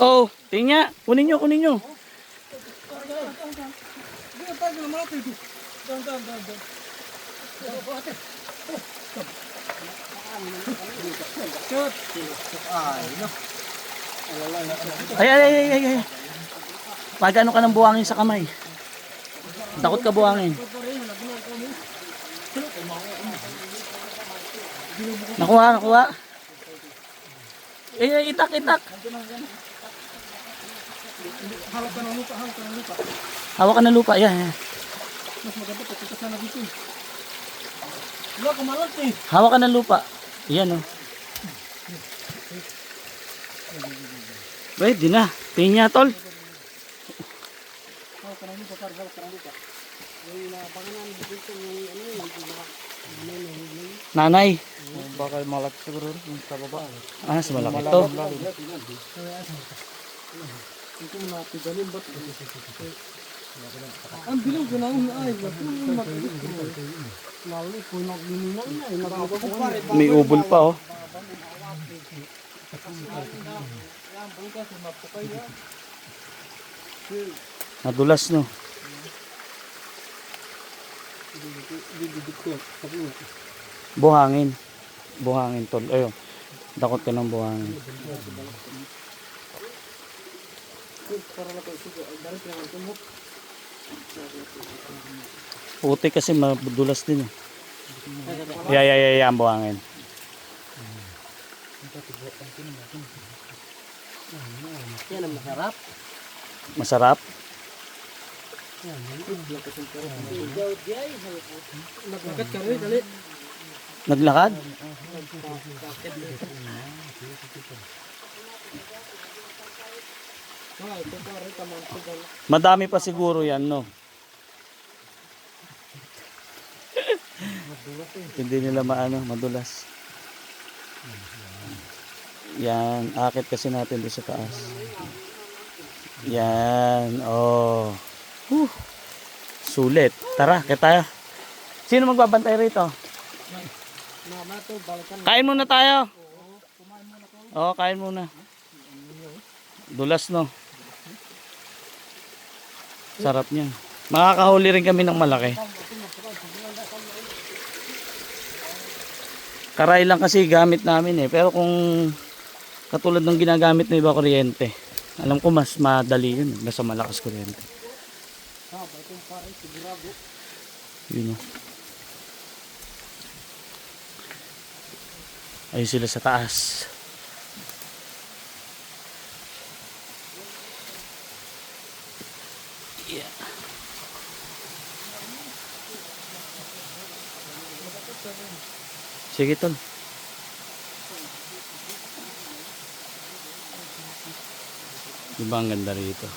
Oh, tingnan. Kunin nyo, kunin nyo. Ay, ay, ay, ay, ay. Pag ano ka ng buhangin sa kamay. Takot ka buhangin. Nakuha, nakuha. Eh, itak, itak. Hawak ka ng lupa, hawak ka ng lupa. Hawak ka ng lupa, yan. Yan. Mas maganda pa, kita sana dito. Wala, kumalot eh. Hawak ka ng lupa. Yan, oh. Pwede na. Tingnan, tol. Hawak ka ng lupa, par, hawak ka ng lupa. Yung panganan dito, yung ano yun, Nanay. baka malaki siguro sa baba. Ah, sa malaki to. Ito mo natin galing ba't? Ang bilog ko na ay, lalo ko nagbininang na eh, nagpapapare. May ubol pa, oh. Nadulas, no. Buhangin. Buhangin, tol. Ayun. Takot ka ng buhangin. Puti kasi madulas din, eh. Ay, ang buhangin. Yan ang masarap. Masarap. Naglakad ka rin, dali. Naglakad? Madami pa siguro yan, no? Hindi nila maano, madulas. Yan, akit kasi natin doon sa taas. Yan, oh. Sulit. Tara, kaya tayo. Sino magbabantay rito? Kain muna tayo. Oo, kain muna. Dulas, no? Sarap niyan. Makakahuli rin kami ng malaki. Karay lang kasi gamit namin, eh. Pero kung katulad ng ginagamit ng iba kuryente, alam ko mas madali yun. Basta malakas kuryente. Yun, oh. Ayun sila sa taas. Yeah. Sige, tol. Diba ang ganda rito?